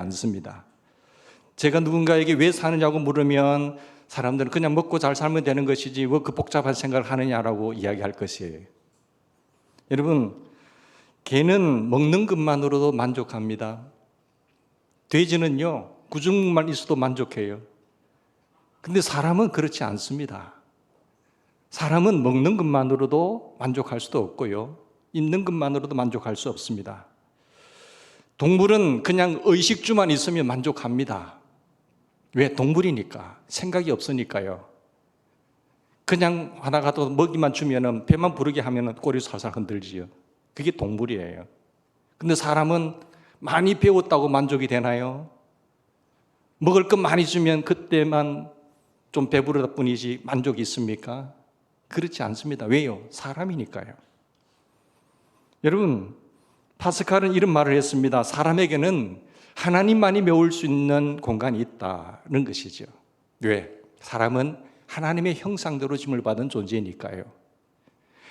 않습니다. 제가 누군가에게 왜 사느냐고 물으면 사람들은 그냥 먹고 잘 살면 되는 것이지 왜 그 복잡한 생각을 하느냐라고 이야기할 것이에요. 여러분, 개는 먹는 것만으로도 만족합니다. 돼지는요, 구중만 있어도 만족해요. 근데 사람은 그렇지 않습니다. 사람은 먹는 것만으로도 만족할 수도 없고요, 있는 것만으로도 만족할 수 없습니다. 동물은 그냥 의식주만 있으면 만족합니다. 왜? 동물이니까, 생각이 없으니까요. 그냥 하나가 더 먹이만 주면은, 배만 부르게 하면은 꼬리 살살 흔들지요. 그게 동물이에요. 근데 사람은 많이 배웠다고 만족이 되나요? 먹을 것 많이 주면 그때만 좀 배부르다 뿐이지 만족이 있습니까? 그렇지 않습니다. 왜요? 사람이니까요. 여러분, 파스칼은 이런 말을 했습니다. 사람에게는 하나님만이 메울 수 있는 공간이 있다는 것이죠. 왜? 사람은 하나님의 형상대로 지음을 받은 존재니까요.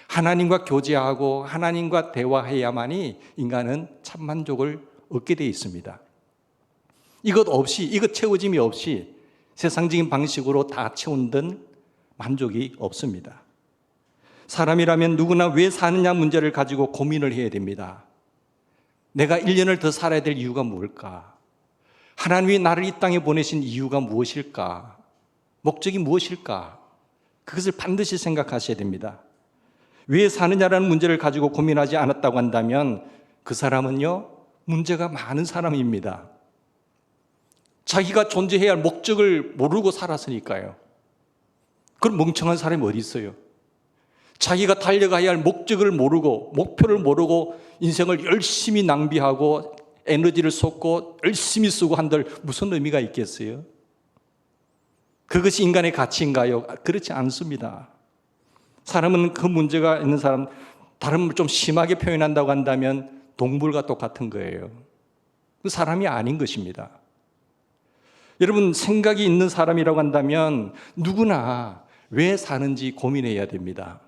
하나님과 교제하고 하나님과 대화해야만이 인간은 참 만족을 얻게 되어 있습니다. 이것 채워짐이 없이 세상적인 방식으로 다 채운든 만족이 없습니다. 사람이라면 누구나 왜 사느냐 문제를 가지고 고민을 해야 됩니다. 내가 1년을 더 살아야 될 이유가 뭘까? 하나님이 나를 이 땅에 보내신 이유가 무엇일까? 목적이 무엇일까? 그것을 반드시 생각하셔야 됩니다. 왜 사느냐라는 문제를 가지고 고민하지 않았다고 한다면 그 사람은요, 문제가 많은 사람입니다. 자기가 존재해야 할 목적을 모르고 살았으니까요. 그런 멍청한 사람이 어디 있어요? 자기가 달려가야 할 목적을 모르고, 목표를 모르고 인생을 열심히 낭비하고 에너지를 쏟고 열심히 쓰고 한들 무슨 의미가 있겠어요? 그것이 인간의 가치인가요? 그렇지 않습니다. 사람은 그 문제가 있는 사람, 다른 좀 심하게 표현한다고 한다면 동물과 똑같은 거예요. 그 사람이 아닌 것입니다. 여러분, 생각이 있는 사람이라고 한다면 누구나 왜 사는지 고민해야 됩니다.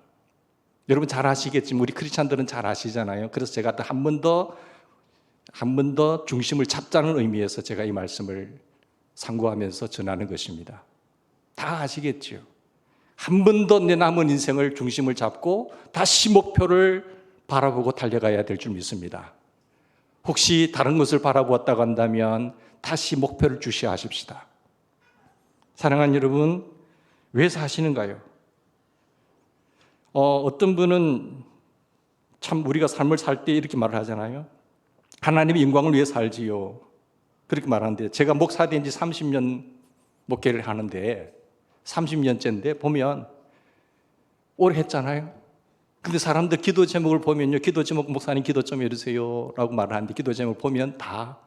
여러분 잘 아시겠지만 우리 크리스찬들은 잘 아시잖아요. 그래서 제가 한 번 더 중심을 잡자는 의미에서 제가 이 말씀을 상고하면서 전하는 것입니다. 다 아시겠죠? 한 번 더 내 남은 인생을 중심을 잡고 다시 목표를 바라보고 달려가야 될 줄 믿습니다. 혹시 다른 것을 바라보았다고 한다면 다시 목표를 주시하십시다. 사랑하는 여러분, 왜 사시는가요? 어떤 분은 참 우리가 삶을 살 때 이렇게 말을 하잖아요. 하나님의 영광을 위해 살지요. 그렇게 말하는데 제가 목사 된 지 30년 목회를 하는데 30년째인데 보면 오래 했잖아요. 근데 사람들 기도 제목을 보면요, 기도 제목 목사님 기도 좀 해주세요 라고 말을 하는데 기도 제목 보면 다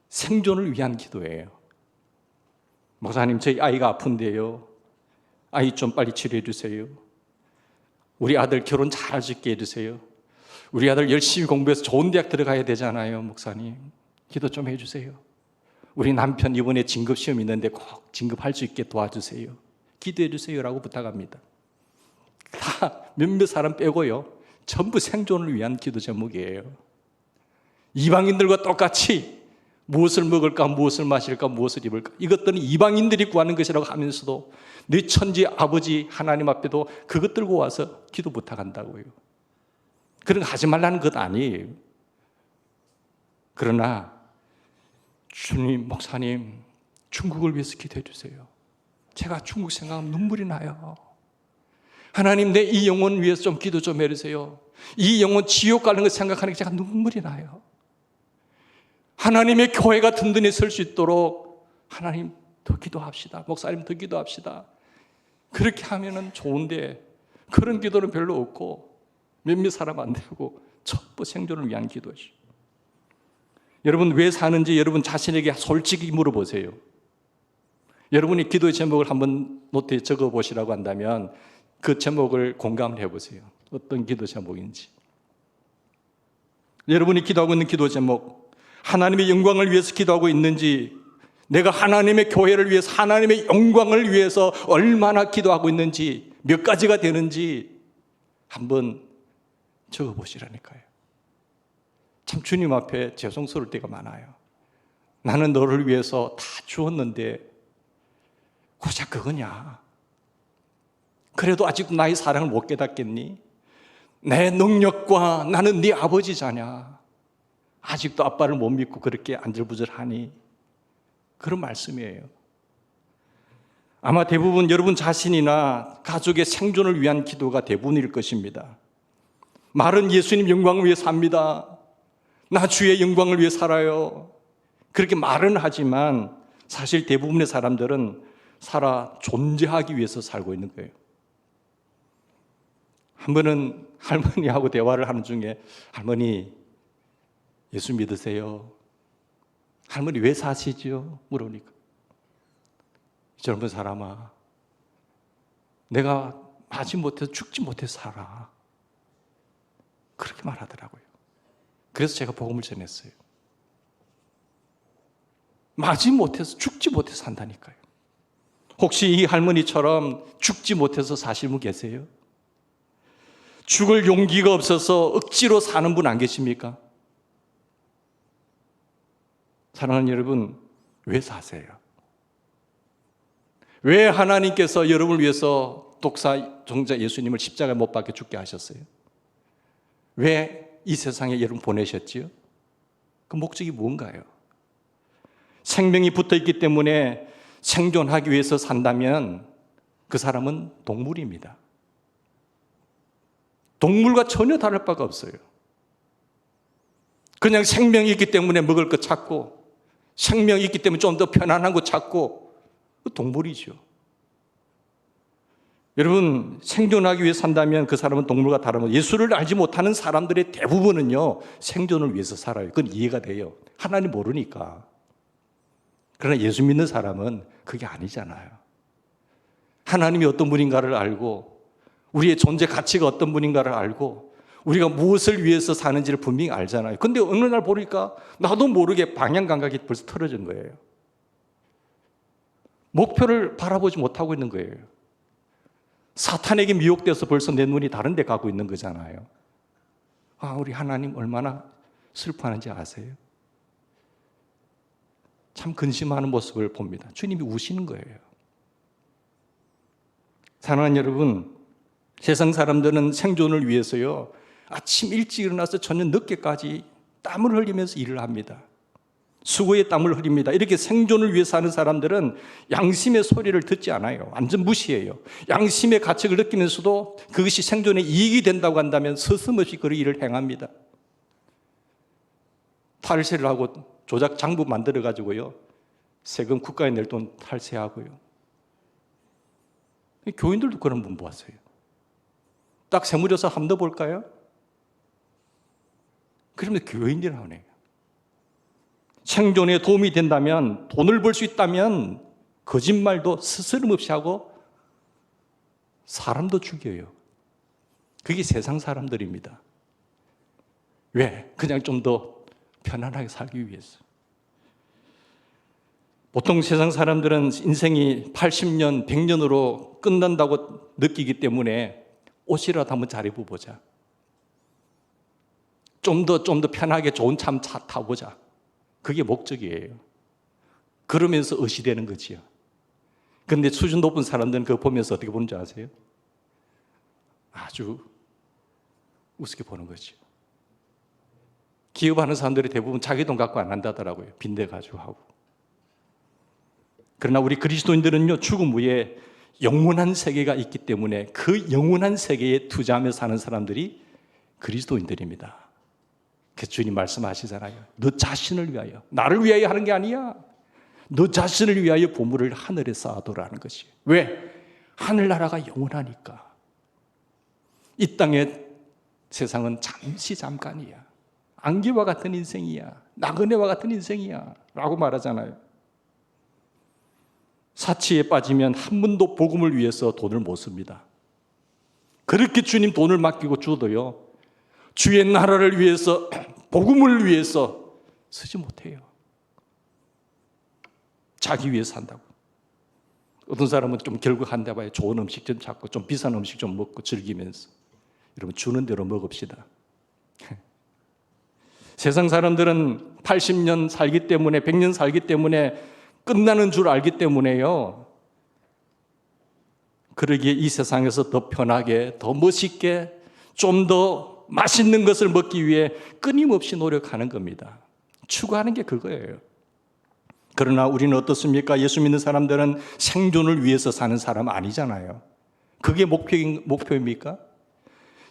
생존을 위한 기도예요. 목사님 저희 아이가 아픈데요, 아이 좀 빨리 치료해 주세요. 우리 아들 결혼 잘 할 수 있게 해주세요. 우리 아들 열심히 공부해서 좋은 대학 들어가야 되잖아요. 목사님 기도 좀 해주세요. 우리 남편 이번에 진급시험 있는데 꼭 진급할 수 있게 도와주세요. 기도해 주세요라고 부탁합니다. 다 몇몇 사람 빼고요, 전부 생존을 위한 기도 제목이에요. 이방인들과 똑같이 무엇을 먹을까, 무엇을 마실까, 무엇을 입을까, 이것들은 이방인들이 구하는 것이라고 하면서도 내 천지 아버지 하나님 앞에도 그것 들고 와서 기도 부탁한다고요. 그런 거 하지 말라는 것 아니에요. 그러나 주님, 목사님 중국을 위해서 기도해 주세요. 제가 중국 생각하면 눈물이 나요. 하나님 내 이 영혼 위해서 좀 기도 좀 해주세요. 이 영혼 지옥 가는 거 생각하니까 제가 눈물이 나요. 하나님의 교회가 든든히 설 수 있도록 하나님 더 기도합시다. 목사님 더 기도합시다. 그렇게 하면은 좋은데 그런 기도는 별로 없고 몇몇 사람 안 되고 전부 생존을 위한 기도죠. 여러분 왜 사는지 여러분 자신에게 솔직히 물어보세요. 여러분이 기도의 제목을 한번 노트에 적어보시라고 한다면 그 제목을 공감을 해보세요. 어떤 기도 제목인지. 여러분이 기도하고 있는 기도 제목, 하나님의 영광을 위해서 기도하고 있는지, 내가 하나님의 교회를 위해서, 하나님의 영광을 위해서 얼마나 기도하고 있는지, 몇 가지가 되는지 한번 적어보시라니까요. 참 주님 앞에 죄송스러울 때가 많아요. 나는 너를 위해서 다 주었는데 고작 그거냐? 그래도 아직도 나의 사랑을 못 깨닫겠니? 내 능력과 나는 네 아버지잖아. 아직도 아빠를 못 믿고 그렇게 안절부절하니? 그런 말씀이에요. 아마 대부분 여러분 자신이나 가족의 생존을 위한 기도가 대부분일 것입니다. 말은 예수님 영광을 위해 삽니다. 나 주의 영광을 위해 살아요. 그렇게 말은 하지만 사실 대부분의 사람들은 살아 존재하기 위해서 살고 있는 거예요. 한 번은 할머니하고 대화를 하는 중에 할머니 예수 믿으세요? 할머니 왜 사시죠? 물으니까 젊은 사람아 내가 하지 못해서 죽지 못해서 살아. 그렇게 말하더라고요. 그래서 제가 복음을 전했어요. 맞지 못해서 죽지 못해서 산다니까요. 혹시 이 할머니처럼 죽지 못해서 사실 분 계세요? 죽을 용기가 없어서 억지로 사는 분 안 계십니까? 사랑하는 여러분, 왜 사세요? 왜 하나님께서 여러분을 위해서 독사 종자 예수님을 십자가에 못 박혀 죽게 하셨어요? 왜 이 세상에 여러분 보내셨지요? 그 목적이 뭔가요? 생명이 붙어 있기 때문에 생존하기 위해서 산다면 그 사람은 동물입니다. 동물과 전혀 다를 바가 없어요. 그냥 생명이 있기 때문에 먹을 거 찾고 생명이 있기 때문에 좀 더 편안한 거 찾고 동물이죠. 여러분 생존하기 위해 산다면 그 사람은 동물과 다른 예수를 알지 못하는 사람들의 대부분은요 생존을 위해서 살아요. 그건 이해가 돼요. 하나님 모르니까. 그러나 예수 믿는 사람은 그게 아니잖아요. 하나님이 어떤 분인가를 알고 우리의 존재 가치가 어떤 분인가를 알고 우리가 무엇을 위해서 사는지를 분명히 알잖아요. 근데 어느 날 보니까 나도 모르게 방향 감각이 벌써 틀어진 거예요. 목표를 바라보지 못하고 있는 거예요. 사탄에게 미혹돼서 벌써 내 눈이 다른 데 가고 있는 거잖아요. 아, 우리 하나님 얼마나 슬퍼하는지 아세요? 참 근심하는 모습을 봅니다. 주님이 우시는 거예요. 사랑하는 여러분, 세상 사람들은 생존을 위해서요 아침 일찍 일어나서 저녁 늦게까지 땀을 흘리면서 일을 합니다. 수고의 땀을 흘립니다. 이렇게 생존을 위해서 하는 사람들은 양심의 소리를 듣지 않아요. 완전 무시해요. 양심의 가책을 느끼면서도 그것이 생존에 이익이 된다고 한다면 서슴없이 그 일을 행합니다. 탈세를 하고 조작 장부 만들어가지고요 세금 국가에 낼 돈 탈세하고요. 교인들도 그런 분 보았어요. 딱 세무조사 한번 더 볼까요? 그러면 교인이라고 해요. 생존에 도움이 된다면, 돈을 벌 수 있다면 거짓말도 스스럼없이 하고 사람도 죽여요. 그게 세상 사람들입니다. 왜? 그냥 좀 더 편안하게 살기 위해서. 보통 세상 사람들은 인생이 80년, 100년으로 끝난다고 느끼기 때문에 옷이라도 한번 잘 입어보자. 좀 더 편하게 좋은 차 타보자. 그게 목적이에요. 그러면서 의시 되는 거지요. 그런데 수준 높은 사람들은 그거 보면서 어떻게 보는지 아세요? 아주 우습게 보는 거죠. 기업하는 사람들이 대부분 자기 돈 갖고 안 한다더라고요. 빈대 가지고 하고. 그러나 우리 그리스도인들은요, 죽음 후에 영원한 세계가 있기 때문에 그 영원한 세계에 투자하며 사는 사람들이 그리스도인들입니다. 그 주님 말씀하시잖아요. 너 자신을 위하여, 나를 위하여 하는 게 아니야. 너 자신을 위하여 보물을 하늘에 쌓아두라는 것이. 왜? 하늘나라가 영원하니까. 이 땅의 세상은 잠시 잠깐이야. 안개와 같은 인생이야. 나그네와 같은 인생이야. 라고 말하잖아요. 사치에 빠지면 한 번도 복음을 위해서 돈을 못 씁니다. 그렇게 주님 돈을 맡기고 줘도요, 주의 나라를 위해서, 복음을 위해서 쓰지 못해요. 자기 위해서 산다고. 어떤 사람은 좀 결국 한데 봐요. 좋은 음식 좀 찾고 좀 비싼 음식 좀 먹고 즐기면서. 여러분 주는 대로 먹읍시다. 세상 사람들은 80년 살기 때문에, 100년 살기 때문에 끝나는 줄 알기 때문에요. 그러기에 이 세상에서 더 편하게, 더 멋있게, 좀 더 맛있는 것을 먹기 위해 끊임없이 노력하는 겁니다. 추구하는 게 그거예요. 그러나 우리는 어떻습니까? 예수 믿는 사람들은 생존을 위해서 사는 사람 아니잖아요. 그게 목표입니까?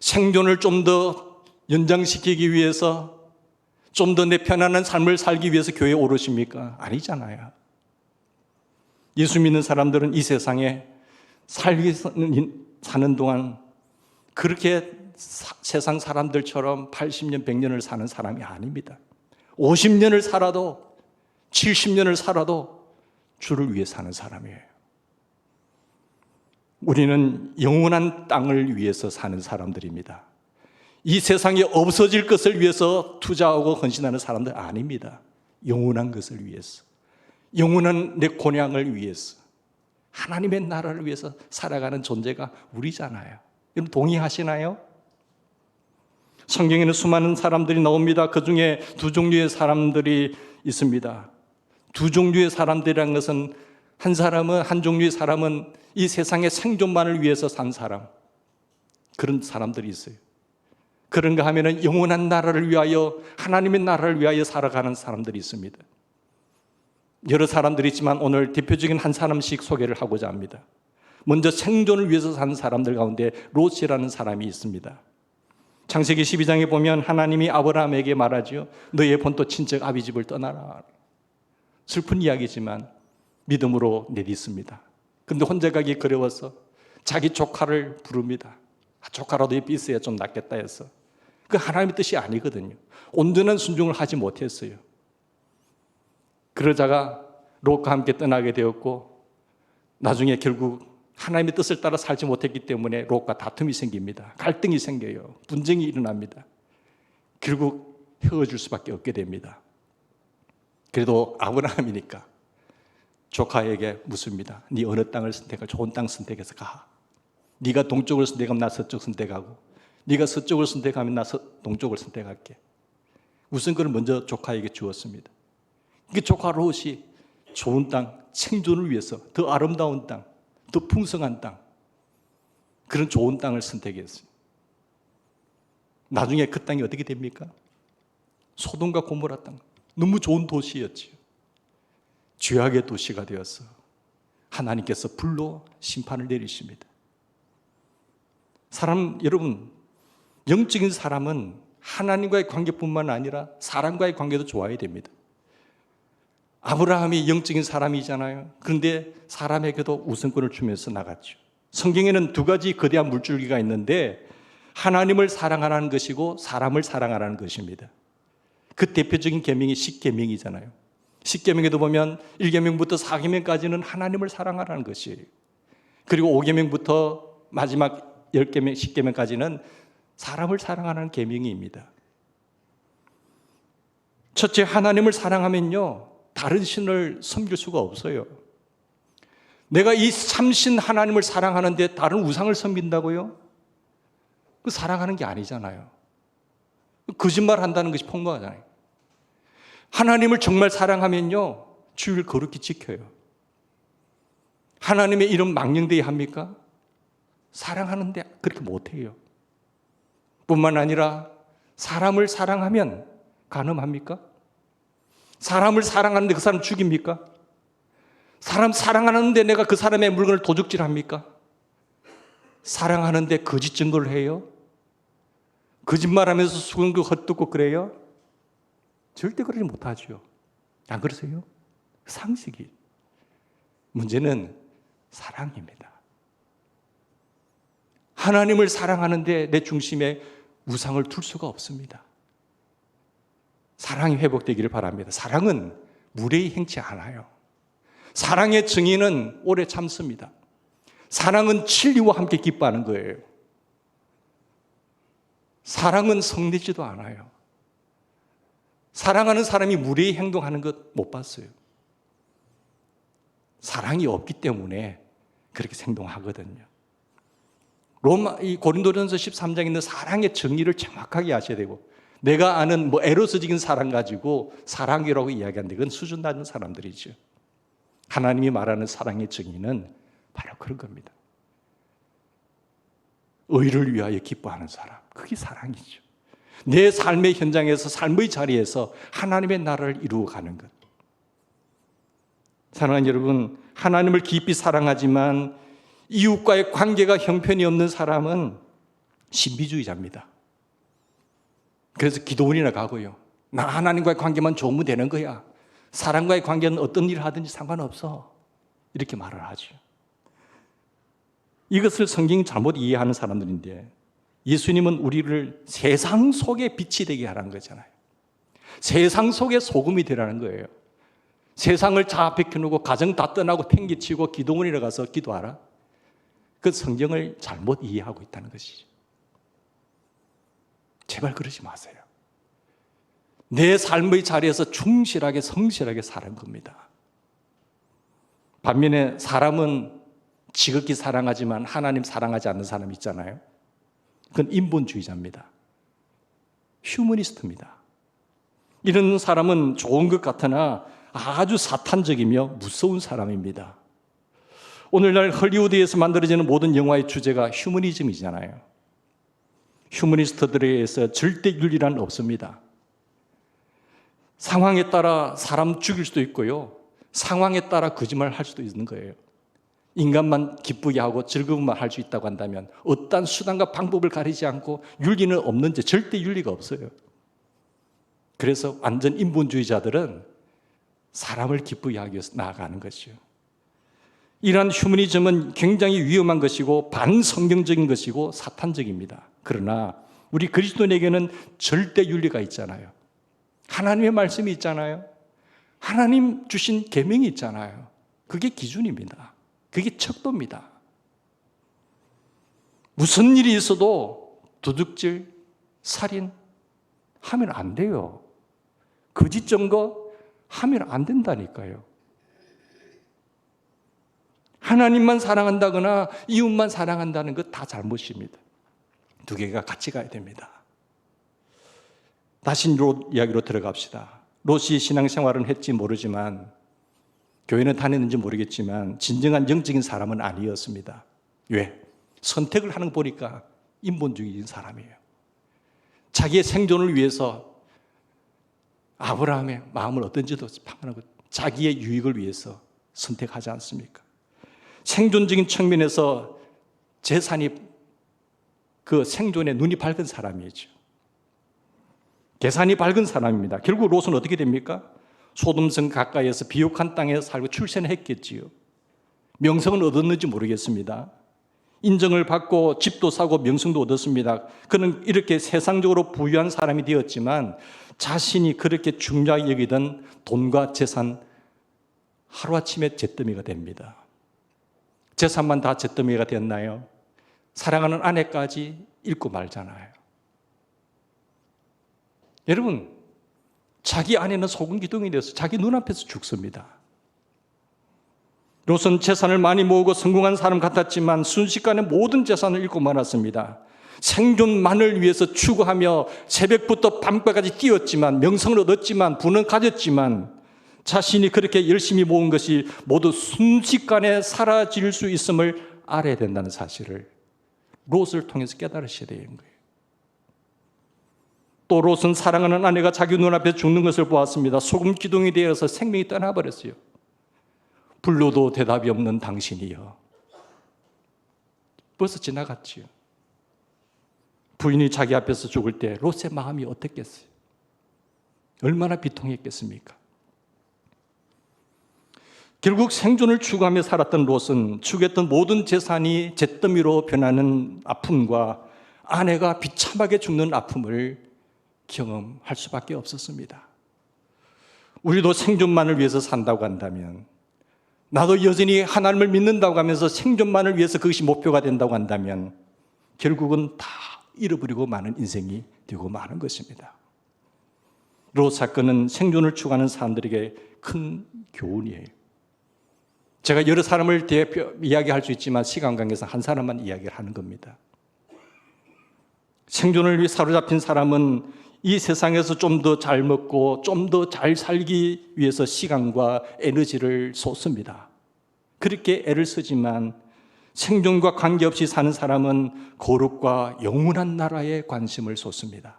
생존을 좀 더 연장시키기 위해서, 좀 더 내 편안한 삶을 살기 위해서 교회에 오르십니까? 아니잖아요. 예수 믿는 사람들은 이 세상에 사는 동안 그렇게 세상 사람들처럼 80년, 100년을 사는 사람이 아닙니다. 50년을 살아도, 70년을 살아도 주를 위해 사는 사람이에요. 우리는 영원한 땅을 위해서 사는 사람들입니다. 이 세상에 없어질 것을 위해서 투자하고 헌신하는 사람들 아닙니다. 영원한 것을 위해서, 영원한 내 곤양을 위해서, 하나님의 나라를 위해서 살아가는 존재가 우리잖아요. 여러분 동의하시나요? 성경에는 수많은 사람들이 나옵니다. 그 중에 두 종류의 사람들이 있습니다. 두 종류의 사람들이라는 것은 한 종류의 사람은 이 세상의 생존만을 위해서 산 사람, 그런 사람들이 있어요. 그런가 하면은 영원한 나라를 위하여, 하나님의 나라를 위하여 살아가는 사람들이 있습니다. 여러 사람들이 있지만 오늘 대표적인 한 사람씩 소개를 하고자 합니다. 먼저 생존을 위해서 사는 사람들 가운데 롯이라는 사람이 있습니다. 창세기 12장에 보면 하나님이 아브라함에게 말하죠. 너의 본토 친척 아비 집을 떠나라. 슬픈 이야기지만 믿음으로 내딛습니다. 그런데 혼자 가기 그리워서 자기 조카를 부릅니다. 조카라도 옆에 있어야 좀 낫겠다 해서. 그 하나님의 뜻이 아니거든요. 온전한 순종을 하지 못했어요. 그러다가 롯과 함께 떠나게 되었고, 나중에 결국 하나님의 뜻을 따라 살지 못했기 때문에 롯과 다툼이 생깁니다. 갈등이 생겨요. 분쟁이 일어납니다. 결국 헤어질 수밖에 없게 됩니다. 그래도 아브라함이니까 조카에게 묻습니다. 네 어느 땅을 선택할? 좋은 땅 선택해서 가. 네가 동쪽을 선택하면 나 서쪽 선택하고, 네가 서쪽을 선택하면 나 동쪽을 선택할게. 우선 그걸 먼저 조카에게 주었습니다. 그 조카 롯이 좋은 땅, 생존을 위해서 더 아름다운 땅, 더 풍성한 땅, 그런 좋은 땅을 선택했어요. 나중에 그 땅이 어떻게 됩니까? 소돔과 고모라 땅, 너무 좋은 도시였지요. 죄악의 도시가 되어서 하나님께서 불로 심판을 내리십니다. 여러분, 영적인 사람은 하나님과의 관계뿐만 아니라 사람과의 관계도 좋아야 됩니다. 아브라함이 영적인 사람이잖아요. 그런데 사람에게도 우선권을 주면서 나갔죠. 성경에는 두 가지 거대한 물줄기가 있는데 하나님을 사랑하라는 것이고 사람을 사랑하라는 것입니다. 그 대표적인 계명이 십계명이잖아요. 십계명에도 보면 1계명부터 4계명까지는 하나님을 사랑하라는 것이에요. 그리고 5계명부터 마지막 10계명, 10계명까지는 사람을 사랑하라는 계명입니다. 첫째, 하나님을 사랑하면요, 다른 신을 섬길 수가 없어요. 내가 이 참신 하나님을 사랑하는데 다른 우상을 섬긴다고요? 그 사랑하는 게 아니잖아요. 거짓말 한다는 것이 폭로하잖아요. 하나님을 정말 사랑하면요, 주의를 거룩히 지켜요. 하나님의 이름 망령되이 합니까? 사랑하는데 그렇게 못해요. 뿐만 아니라 사람을 사랑하면 간음합니까? 사람을 사랑하는데 그 사람 죽입니까? 사람 사랑하는데 내가 그 사람의 물건을 도둑질합니까? 사랑하는데 거짓 증거를 해요? 거짓말하면서 수건도 헛듣고 그래요? 절대 그러지 못하죠. 안 그러세요? 상식이. 문제는 사랑입니다. 하나님을 사랑하는데 내 중심에 우상을 둘 수가 없습니다. 사랑이 회복되기를 바랍니다. 사랑은 무례히 행치 않아요. 사랑의 증인은 오래 참습니다. 사랑은 진리와 함께 기뻐하는 거예요. 사랑은 성내지도 않아요. 사랑하는 사람이 무례히 행동하는 것 못 봤어요. 사랑이 없기 때문에 그렇게 행동하거든요. 이 고린도전서 13장에 있는 사랑의 정의를 정확하게 아셔야 되고, 내가 아는 에로스적인 사랑 가지고 사랑이라고 이야기하는데 그건 수준 낮은 사람들이죠. 하나님이 말하는 사랑의 정의는 바로 그런 겁니다. 의를 위하여 기뻐하는 사람, 그게 사랑이죠. 내 삶의 현장에서, 삶의 자리에서 하나님의 나라를 이루어가는 것. 사랑하는 여러분, 하나님을 깊이 사랑하지만 이웃과의 관계가 형편이 없는 사람은 신비주의자입니다. 그래서 기도원이나 가고요. 나 하나님과의 관계만 좋으면 되는 거야. 사람과의 관계는 어떤 일을 하든지 상관없어. 이렇게 말을 하죠. 이것을 성경이 잘못 이해하는 사람들인데, 예수님은 우리를 세상 속에 빛이 되게 하라는 거잖아요. 세상 속에 소금이 되라는 거예요. 세상을 다 벗겨놓고 가정 다 떠나고 팽개치고 기도원이라 가서 기도하라. 그 성경을 잘못 이해하고 있다는 것이죠. 제발 그러지 마세요. 내 삶의 자리에서 충실하게 성실하게 사는 겁니다. 반면에 사람은 지극히 사랑하지만 하나님 사랑하지 않는 사람 있잖아요. 그건 인본주의자입니다. 휴머니스트입니다. 이런 사람은 좋은 것 같으나 아주 사탄적이며 무서운 사람입니다. 오늘날 헐리우드에서 만들어지는 모든 영화의 주제가 휴머니즘이잖아요. 휴머니스트들에 의해서 절대 윤리란 없습니다. 상황에 따라 사람 죽일 수도 있고요. 상황에 따라 거짓말을 할 수도 있는 거예요. 인간만 기쁘게 하고 즐거움만 할 수 있다고 한다면 어떠한 수단과 방법을 가리지 않고 윤리는 없는지 절대 윤리가 없어요. 그래서 완전 인본주의자들은 사람을 기쁘게 하기 위해서 나아가는 것이죠. 이러한 휴머니즘은 굉장히 위험한 것이고 반성경적인 것이고 사탄적입니다. 그러나 우리 그리스도인에게는 절대 윤리가 있잖아요. 하나님의 말씀이 있잖아요. 하나님 주신 계명이 있잖아요. 그게 기준입니다. 그게 척도입니다. 무슨 일이 있어도 도둑질, 살인 하면 안 돼요. 거짓 증거 하면 안 된다니까요. 하나님만 사랑한다거나 이웃만 사랑한다는 것 다 잘못입니다. 두 개가 같이 가야 됩니다. 다시 롯 이야기로 들어갑시다. 롯이 신앙생활은 했지 모르지만 교회는 다녔는지 모르겠지만 진정한 영적인 사람은 아니었습니다. 왜? 선택을 하는 거 보니까 인본주의인 사람이에요. 자기의 생존을 위해서 아브라함의 마음을 어떤지도 상관하고 자기의 유익을 위해서 선택하지 않습니까? 생존적인 측면에서 재산이 그 생존에 눈이 밝은 사람이죠. 계산이 밝은 사람입니다. 결국 롯은 어떻게 됩니까? 소돔성 가까이에서 비옥한 땅에 살고 출세는 했겠지요. 명성은 얻었는지 모르겠습니다. 인정을 받고 집도 사고 명성도 얻었습니다. 그는 이렇게 세상적으로 부유한 사람이 되었지만 자신이 그렇게 중요하게 여기던 돈과 재산 하루아침에 잿더미가 됩니다. 재산만 다 잿더미가 됐나요? 사랑하는 아내까지 잃고 말잖아요. 여러분, 자기 아내는 소금 기둥이 되어서 자기 눈앞에서 죽습니다. 롯은 재산을 많이 모으고 성공한 사람 같았지만 순식간에 모든 재산을 잃고 말았습니다. 생존만을 위해서 추구하며 새벽부터 밤까지 뛰었지만 명성을 얻었지만 부는 가졌지만 자신이 그렇게 열심히 모은 것이 모두 순식간에 사라질 수 있음을 알아야 된다는 사실을 롯을 통해서 깨달으셔야 되는 거예요. 또 롯은 사랑하는 아내가 자기 눈앞에 죽는 것을 보았습니다. 소금 기둥이 되어서 생명이 떠나버렸어요. 불러도 대답이 없는 당신이여. 벌써 지나갔지요. 부인이 자기 앞에서 죽을 때 롯의 마음이 어땠겠어요? 얼마나 비통했겠습니까? 결국 생존을 추구하며 살았던 롯은 추구했던 모든 재산이 잿더미로 변하는 아픔과 아내가 비참하게 죽는 아픔을 경험할 수밖에 없었습니다. 우리도 생존만을 위해서 산다고 한다면, 나도 여전히 하나님을 믿는다고 하면서 생존만을 위해서 그것이 목표가 된다고 한다면 결국은 다 잃어버리고 마는 인생이 되고 마는 것입니다. 롯 사건은 생존을 추구하는 사람들에게 큰 교훈이에요. 제가 여러 사람을 대표 이야기할 수 있지만 시간 관계에서 한 사람만 이야기를 하는 겁니다. 생존을 위해 사로잡힌 사람은 이 세상에서 좀 더 잘 먹고 좀 더 잘 살기 위해서 시간과 에너지를 쏟습니다. 그렇게 애를 쓰지만 생존과 관계없이 사는 사람은 거룩과 영원한 나라에 관심을 쏟습니다.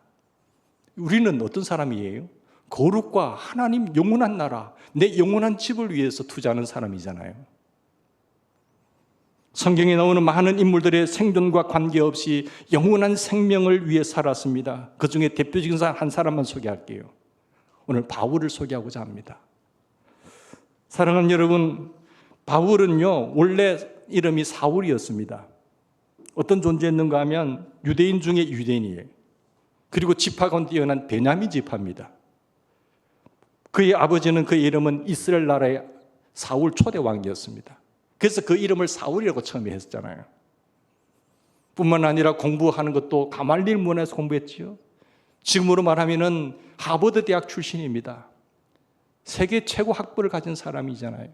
우리는 어떤 사람이에요? 거룩과 하나님 영원한 나라, 내 영원한 집을 위해서 투자하는 사람이잖아요. 성경에 나오는 많은 인물들의 생존과 관계없이 영원한 생명을 위해 살았습니다. 그 중에 대표적인 한 사람만 소개할게요. 오늘 바울을 소개하고자 합니다. 사랑하는 여러분, 바울은요 원래 이름이 사울이었습니다. 어떤 존재였는가 하면 유대인 중에 유대인이에요. 그리고 지파가 뛰어난 베냐민 지파입니다. 그의 아버지는 그의 이름은 이스라엘 나라의 사울 초대 왕이었습니다. 그래서 그 이름을 사울이라고 처음에 했잖아요. 뿐만 아니라 공부하는 것도 가말리엘 문화에서 공부했지요. 지금으로 말하면은 하버드 대학 출신입니다. 세계 최고 학벌을 가진 사람이잖아요.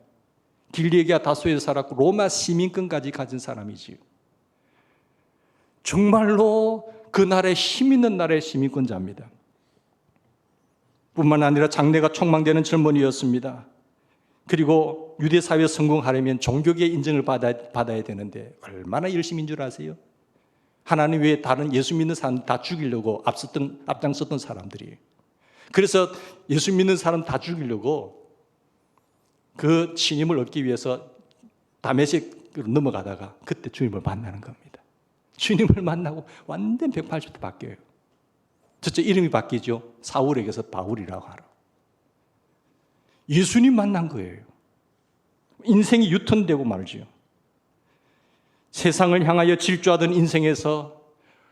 길리기아 다소에서 살았고 로마 시민권까지 가진 사람이지요. 정말로 그 나라의 힘 있는 나라의 시민권자입니다. 뿐만 아니라 장래가 촉망되는 젊은이였습니다. 그리고 유대 사회에 성공하려면 종교계의 인정을 받아야 되는데 얼마나 열심인 줄 아세요? 하나님 외에 다른 예수 믿는 사람 다 죽이려고 앞장섰던 사람들이에요. 그래서 예수 믿는 사람 다 죽이려고 그 신임을 얻기 위해서 다메섹으로 넘어가다가 그때 주님을 만나는 겁니다. 주님을 만나고 완전 180도 바뀌어요. 첫째 이름이 바뀌죠. 사울에게서 바울이라고 하라. 예수님 만난 거예요. 인생이 유턴되고 말지요. 세상을 향하여 질주하던 인생에서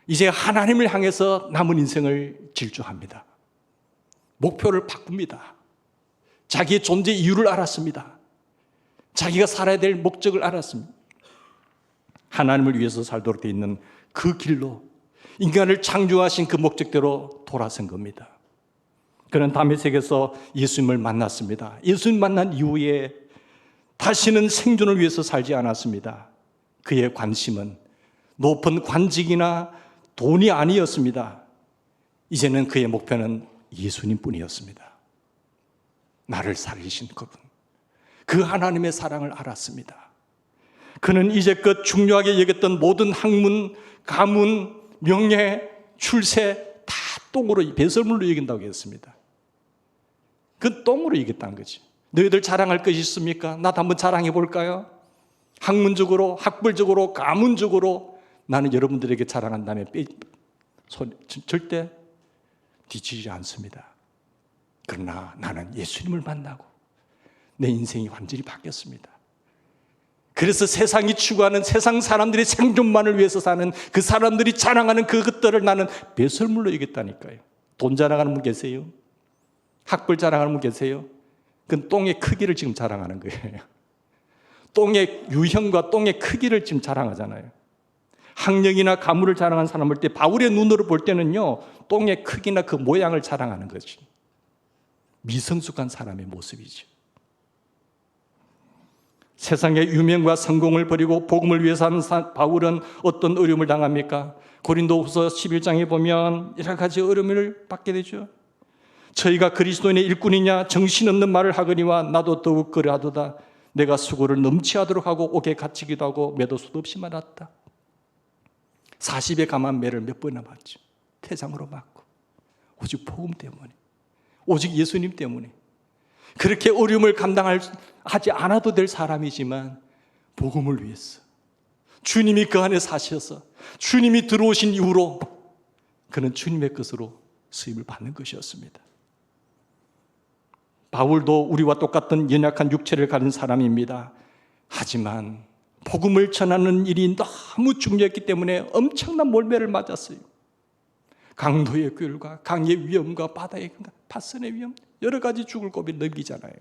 이제 하나님을 향해서 남은 인생을 질주합니다. 목표를 바꿉니다. 자기의 존재 이유를 알았습니다. 자기가 살아야 될 목적을 알았습니다. 하나님을 위해서 살도록 되어 있는 그 길로 인간을 창조하신 그 목적대로 돌아선 겁니다. 그는 다메섹에서 예수님을 만났습니다. 예수님 만난 이후에 다시는 생존을 위해서 살지 않았습니다. 그의 관심은 높은 관직이나 돈이 아니었습니다. 이제는 그의 목표는 예수님뿐이었습니다. 나를 살리신 그분, 그 하나님의 사랑을 알았습니다. 그는 이제껏 중요하게 여겼던 모든 학문, 가문, 명예, 출세 다 똥으로, 배설물로 여긴다고 했습니다. 그 똥으로 이겼다는 거지. 너희들 자랑할 것이 있습니까? 나도 한번 자랑해 볼까요? 학문적으로, 학벌적으로, 가문적으로 나는 여러분들에게 자랑한다면 절대 뒤지지 않습니다. 그러나 나는 예수님을 만나고 내 인생이 완전히 바뀌었습니다. 그래서 세상이 추구하는 세상 사람들의 생존만을 위해서 사는 그 사람들이 자랑하는 그것들을 나는 배설물로 이겼다니까요. 돈 자랑하는 분 계세요? 학벌 자랑하는 분 계세요? 그건 똥의 크기를 지금 자랑하는 거예요. 똥의 유형과 똥의 크기를 지금 자랑하잖아요. 학력이나 가문을 자랑하는 사람을 때 바울의 눈으로 볼 때는요, 똥의 크기나 그 모양을 자랑하는 거지. 미성숙한 사람의 모습이죠. 세상의 유명과 성공을 버리고 복음을 위해서 사는 바울은 어떤 어려움을 당합니까? 고린도후서 11장에 보면 여러 가지 어려움을 받게 되죠. 저희가 그리스도인의 일꾼이냐 정신없는 말을 하거니와 나도 더욱 그러하도다. 내가 수고를 넘치하도록 하고 옥에 갇히기도 하고 매도 수도 없이 맞았다. 40에 감한 매를 몇 번이나 맞죠. 태장으로 맞고 오직 복음 때문에, 오직 예수님 때문에 그렇게 어려움을 감당하지 않아도 될 사람이지만 복음을 위해서 주님이 그 안에 사셔서 주님이 들어오신 이후로 그는 주님의 것으로 쓰임을 받는 것이었습니다. 바울도 우리와 똑같은 연약한 육체를 가진 사람입니다. 하지만 복음을 전하는 일이 너무 중요했기 때문에 엄청난 몰매를 맞았어요. 강도의 굴과 강의 위험과 바다의 파선의 위험, 여러 가지 죽을 고비를 넘기잖아요.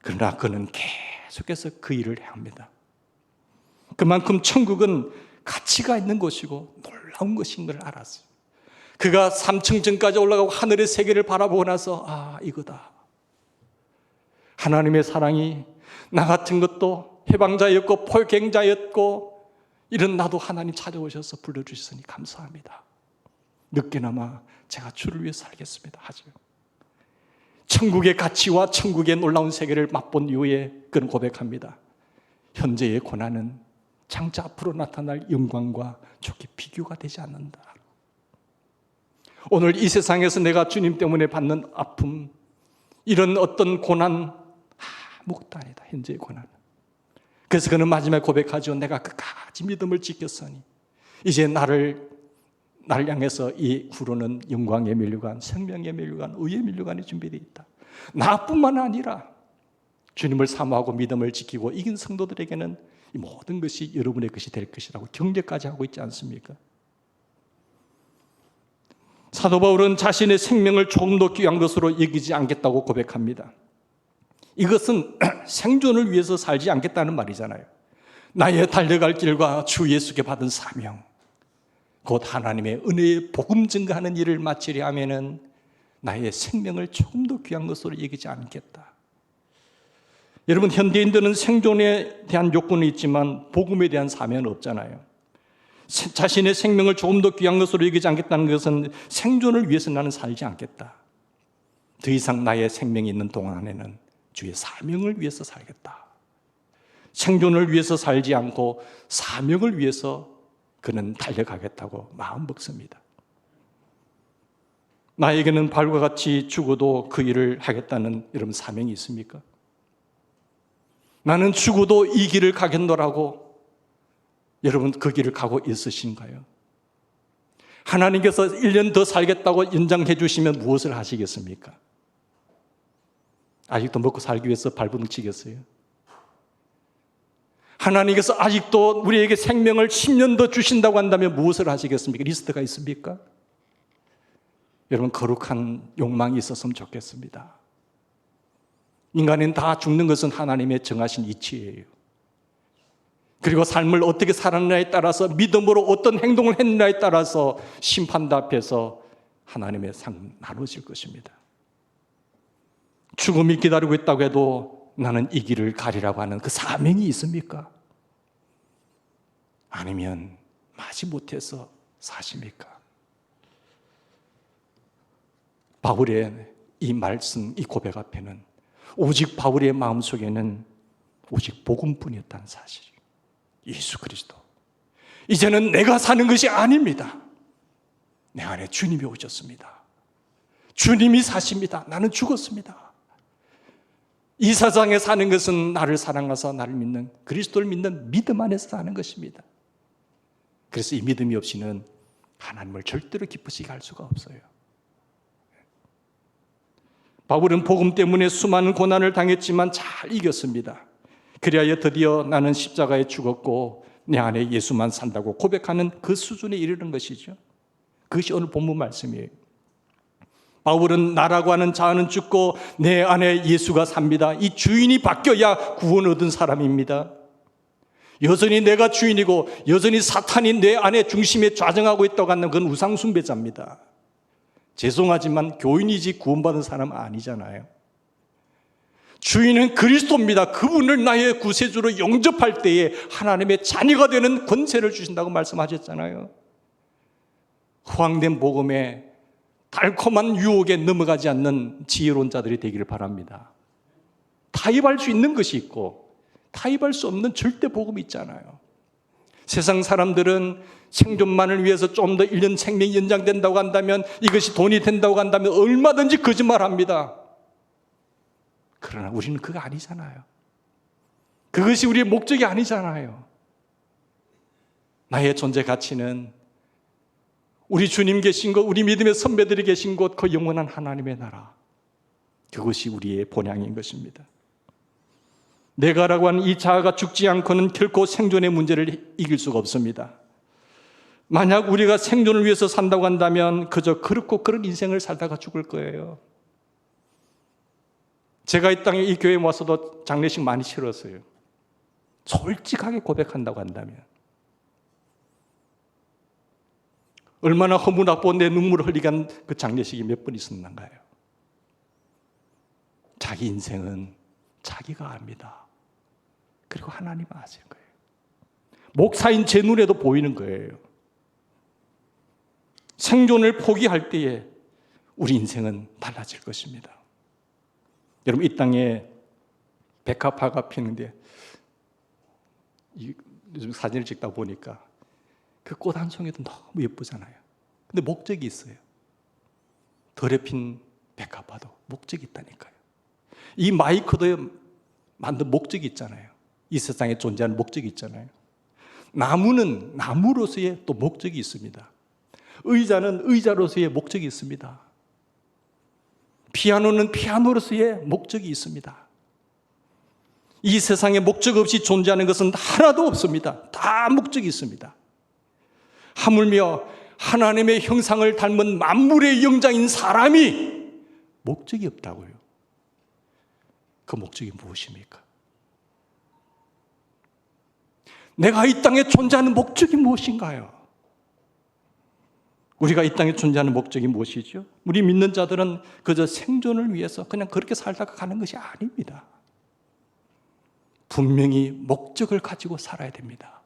그러나 그는 계속해서 그 일을 행합니다. 그만큼 천국은 가치가 있는 곳이고 놀라운 것인 걸 알았어요. 그가 3층전까지 올라가고 하늘의 세계를 바라보고 나서 이거다. 하나님의 사랑이 나 같은 것도 해방자였고 포격자였고 이런 나도 하나님 찾아오셔서 불러주셨으니 감사합니다. 늦게나마 제가 주를 위해 살겠습니다 하죠. 천국의 가치와 천국의 놀라운 세계를 맛본 이후에 그는 고백합니다. 현재의 고난은 장차 앞으로 나타날 영광과 좋게 비교가 되지 않는다. 오늘 이 세상에서 내가 주님 때문에 받는 아픔, 이런 어떤 고난 아무것도 아니다. 현재의 고난은. 그래서 그는 마지막에 고백하죠. 내가 끝까지 믿음을 지켰으니 이제 나를 향해서 이 후로는 영광의 면류관, 생명의 면류관, 의의 면류관이 준비되어 있다. 나뿐만 아니라 주님을 사모하고 믿음을 지키고 이긴 성도들에게는 이 모든 것이 여러분의 것이 될 것이라고 격려까지 하고 있지 않습니까? 사도 바울은 자신의 생명을 조금 더 귀한 것으로 여기지 않겠다고 고백합니다. 이것은 생존을 위해서 살지 않겠다는 말이잖아요. 나의 달려갈 길과 주 예수께 받은 사명, 곧 하나님의 은혜의 복음 증거하는 일을 마치려 하면은 나의 생명을 조금 더 귀한 것으로 여기지 않겠다. 여러분, 현대인들은 생존에 대한 요건은 있지만 복음에 대한 사명은 없잖아요. 자신의 생명을 조금 더 귀한 것으로 여기지 않겠다는 것은 생존을 위해서 나는 살지 않겠다. 더 이상 나의 생명이 있는 동안에는 주의 사명을 위해서 살겠다. 생존을 위해서 살지 않고 사명을 위해서 그는 달려가겠다고 마음 먹습니다. 나에게는 바울과 같이 죽어도 그 일을 하겠다는 여러분 사명이 있습니까? 나는 죽어도 이 길을 가겠노라고 여러분 그 길을 가고 있으신가요? 하나님께서 1년 더 살겠다고 연장해 주시면 무엇을 하시겠습니까? 아직도 먹고 살기 위해서 발버둥 치겠어요? 하나님께서 아직도 우리에게 생명을 10년 더 주신다고 한다면 무엇을 하시겠습니까? 리스트가 있습니까? 여러분, 거룩한 욕망이 있었으면 좋겠습니다. 인간은 다 죽는 것은 하나님의 정하신 이치예요. 그리고 삶을 어떻게 살았느냐에 따라서, 믿음으로 어떤 행동을 했느냐에 따라서 심판대 앞에서 하나님의 상 나눠질 것입니다. 죽음이 기다리고 있다고 해도 나는 이 길을 가리라고 하는 그 사명이 있습니까? 아니면 마지못해서 사십니까? 바울의 이 말씀, 이 고백 앞에는 오직 바울의 마음속에는 오직 복음뿐이었다는 사실이에요. 예수 그리스도. 이제는 내가 사는 것이 아닙니다. 내 안에 주님이 오셨습니다. 주님이 사십니다. 나는 죽었습니다. 이 세상에 사는 것은 나를 사랑하사 나를 믿는, 그리스도를 믿는 믿음 안에서 사는 것입니다. 그래서 이 믿음이 없이는 하나님을 절대로 기쁘시게 할 수가 없어요. 바울은 복음 때문에 수많은 고난을 당했지만 잘 이겼습니다. 그리하여 드디어 나는 십자가에 죽었고 내 안에 예수만 산다고 고백하는 그 수준에 이르는 것이죠. 그것이 오늘 본문 말씀이에요. 바울은 나라고 하는 자아는 죽고 내 안에 예수가 삽니다. 이 주인이 바뀌어야 구원 얻은 사람입니다. 여전히 내가 주인이고 여전히 사탄이 내 안에 중심에 좌정하고 있다고 하는 그건 우상숭배자입니다. 죄송하지만 교인이지 구원받은 사람은 아니잖아요. 주인은 그리스도입니다. 그분을 나의 구세주로 영접할 때에 하나님의 자녀가 되는 권세를 주신다고 말씀하셨잖아요. 허황된 복음에 달콤한 유혹에 넘어가지 않는 지혜로운 자들이 되기를 바랍니다. 타협할 수 있는 것이 있고 타협할 수 없는 절대 복음이 있잖아요. 세상 사람들은 생존만을 위해서 좀 더 1년 생명이 연장된다고 한다면, 이것이 돈이 된다고 한다면 얼마든지 거짓말합니다. 그러나 우리는 그거 아니잖아요. 그것이 우리의 목적이 아니잖아요. 나의 존재 가치는 우리 주님 계신 곳, 우리 믿음의 선배들이 계신 곳, 그 영원한 하나님의 나라, 그것이 우리의 본향인 것입니다. 내가라고 하는 이 자아가 죽지 않고는 결코 생존의 문제를 이길 수가 없습니다. 만약 우리가 생존을 위해서 산다고 한다면 그저 그렇고 그런 인생을 살다가 죽을 거예요. 제가 이 땅에 이 교회에 와서도 장례식 많이 치렀어요. 솔직하게 고백한다고 한다면 얼마나 허무하고 내 눈물을 흘리게 한 그 장례식이 몇 번 있었는가요? 자기 인생은 자기가 압니다. 그리고 하나님 아시는 거예요. 목사인 제 눈에도 보이는 거예요. 생존을 포기할 때에 우리 인생은 달라질 것입니다. 여러분, 이 땅에 백합화가 피는데 요즘 사진을 찍다 보니까 그 꽃 한 송이도 너무 예쁘잖아요. 근데 목적이 있어요. 덜에 핀 백합화도 목적이 있다니까요. 이 마이크도 만든 목적이 있잖아요. 이 세상에 존재하는 목적이 있잖아요. 나무는 나무로서의 또 목적이 있습니다. 의자는 의자로서의 목적이 있습니다. 피아노는 피아노로서의 목적이 있습니다. 이 세상에 목적 없이 존재하는 것은 하나도 없습니다. 다 목적이 있습니다. 하물며 하나님의 형상을 닮은 만물의 영장인 사람이 목적이 없다고요. 그 목적이 무엇입니까? 내가 이 땅에 존재하는 목적이 무엇인가요? 우리가 이 땅에 존재하는 목적이 무엇이죠? 우리 믿는 자들은 그저 생존을 위해서 그냥 그렇게 살다가 가는 것이 아닙니다. 분명히 목적을 가지고 살아야 됩니다.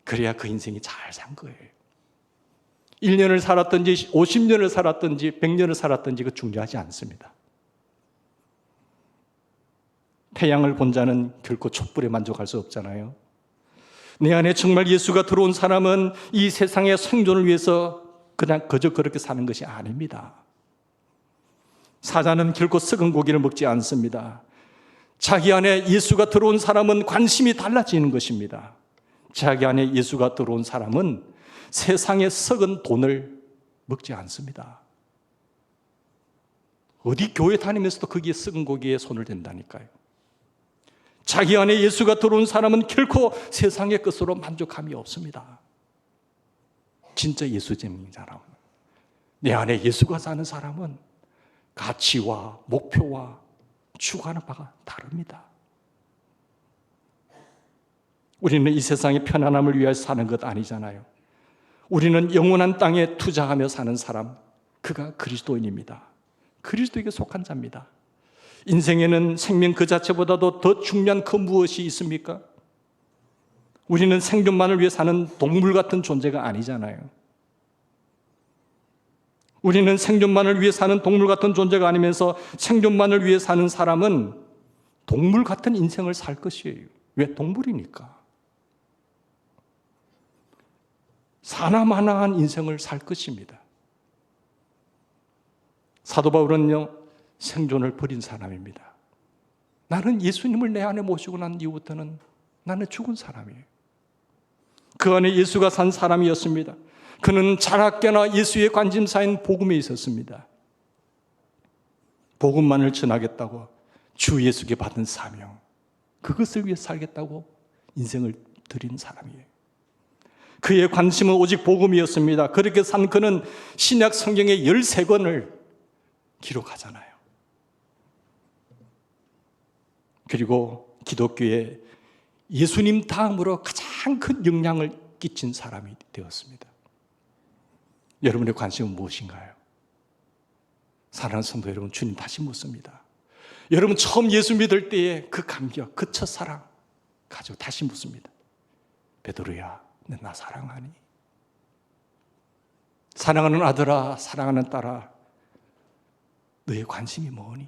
그래야 그 인생이 잘 산 거예요. 1년을 살았든지 50년을 살았든지 100년을 살았든지 그 중요하지 않습니다. 태양을 본 자는 결코 촛불에 만족할 수 없잖아요. 내 안에 정말 예수가 들어온 사람은 이 세상의 생존을 위해서 그냥 그저 그렇게 사는 것이 아닙니다. 사자는 결코 썩은 고기를 먹지 않습니다. 자기 안에 예수가 들어온 사람은 관심이 달라지는 것입니다. 자기 안에 예수가 들어온 사람은 세상의 썩은 돈을 먹지 않습니다. 어디 교회 다니면서도 거기에 썩은 고기에 손을 댄다니까요. 자기 안에 예수가 들어온 사람은 결코 세상의 것으로 만족함이 없습니다. 진짜 예수쟁이인 사람은, 내 안에 예수가 사는 사람은 가치와 목표와 추구하는 바가 다릅니다. 우리는 이 세상의 편안함을 위해서 사는 것 아니잖아요. 우리는 영원한 땅에 투자하며 사는 사람, 그가 그리스도인입니다. 그리스도에게 속한 자입니다. 인생에는 생명 그 자체보다도 더 중요한 그 무엇이 있습니까? 우리는 생존만을 위해 사는 동물 같은 존재가 아니잖아요. 우리는 생존만을 위해 사는 동물 같은 존재가 아니면서 생존만을 위해 사는 사람은 동물 같은 인생을 살 것이에요. 왜? 동물이니까. 사나마나한 인생을 살 것입니다. 사도 바울은요, 생존을 버린 사람입니다. 나는 예수님을 내 안에 모시고 난 이후부터는 나는 죽은 사람이에요. 그 안에 예수가 산 사람이었습니다. 그는 자라깨나 예수의 관심사인 복음에 있었습니다. 복음만을 전하겠다고 주 예수께 받은 사명, 그것을 위해 살겠다고 인생을 드린 사람이에요. 그의 관심은 오직 복음이었습니다. 그렇게 산 그는 신약 성경의 13권을 기록하잖아요. 그리고 기독교에 예수님 다음으로 가장 큰 영향을 끼친 사람이 되었습니다. 여러분의 관심은 무엇인가요? 사랑하는 성도 여러분, 주님 다시 묻습니다. 여러분 처음 예수 믿을 때의 그 감격, 그 첫사랑 가지고 다시 묻습니다. 베드로야, 너 나 사랑하니? 사랑하는 아들아, 사랑하는 딸아, 너의 관심이 뭐니?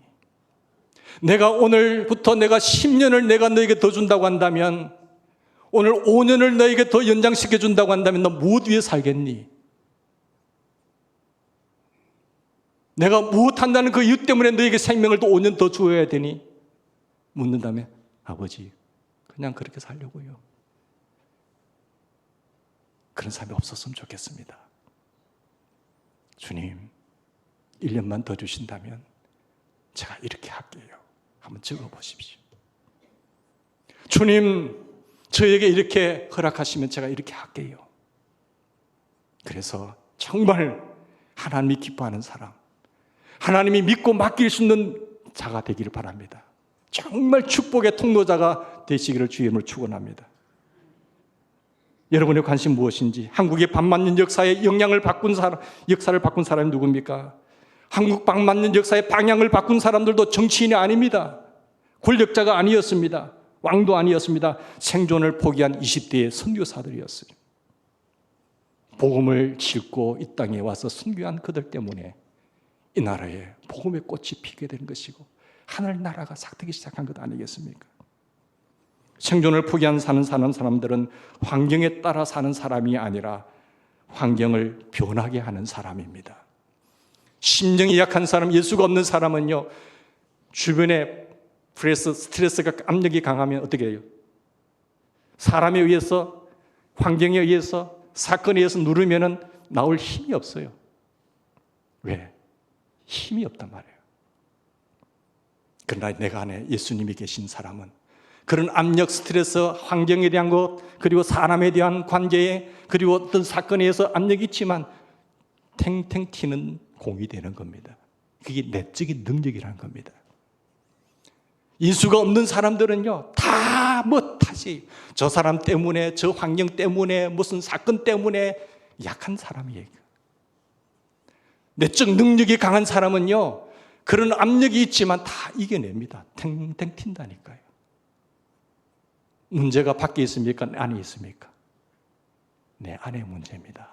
내가 오늘부터 내가 10년을 내가 너에게 더 준다고 한다면, 오늘 5년을 너에게 더 연장시켜 준다고 한다면 너 무엇 위해 살겠니? 내가 무엇 한다는 그 이유 때문에 너에게 생명을 또 5년 더 주어야 되니? 묻는다면, 아버지, 그냥 그렇게 살려고요. 그런 사람이 없었으면 좋겠습니다. 주님, 1년만 더 주신다면 제가 이렇게 할게요. 한번 적어보십시오. 주님, 저에게 이렇게 허락하시면 제가 이렇게 할게요. 그래서 정말 하나님이 기뻐하는 사람, 하나님이 믿고 맡길 수 있는 자가 되기를 바랍니다. 정말 축복의 통로자가 되시기를 주님을 축원합니다. 여러분의 관심 무엇인지, 한국의 반만년 역사의 영향을 바꾼 사람, 역사를 바꾼 사람이 누굽니까? 한국 반만년 역사의 방향을 바꾼 사람들도 정치인이 아닙니다. 권력자가 아니었습니다. 왕도 아니었습니다. 생존을 포기한 20대의 선교사들이었어요. 복음을 싣고 이 땅에 와서 순교한 그들 때문에 이 나라에 복음의 꽃이 피게 되는 것이고 하늘나라가 싹트기 시작한 것 아니겠습니까? 생존을 포기한 사는 사람들은 환경에 따라 사는 사람이 아니라 환경을 변하게 하는 사람입니다. 심정이 약한 사람, 예수가 없는 사람은요, 주변에 스트레스가 압력이 강하면 어떻게 해요? 사람에 의해서, 환경에 의해서, 사건에 의해서 누르면은 나올 힘이 없어요. 왜? 힘이 없단 말이에요. 그러나 내가 안에 예수님이 계신 사람은 그런 압력, 스트레스, 환경에 대한 것, 그리고 사람에 대한 관계에, 그리고 어떤 사건에 의해서 압력이 있지만 탱탱 튀는 공이 되는 겁니다. 그게 내적인 능력이라는 겁니다. 예수가 없는 사람들은요, 다 탓이 저 사람 때문에, 저 환경 때문에, 무슨 사건 때문에 약한 사람이에요. 내적 능력이 강한 사람은요, 그런 압력이 있지만 다 이겨냅니다. 탱탱 튄다니까요. 문제가 밖에 있습니까? 내 안에 있습니까? 내 안의 문제입니다.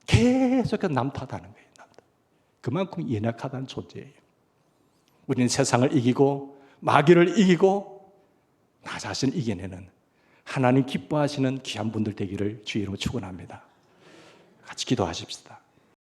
계속 남탓하는 거예요. 그만큼 연약하다는 존재예요. 우리는 세상을 이기고 마귀를 이기고 나 자신을 이겨내는 하나님 기뻐하시는 귀한 분들 되기를 주의 이름으로 축원합니다. 같이 기도하십시다.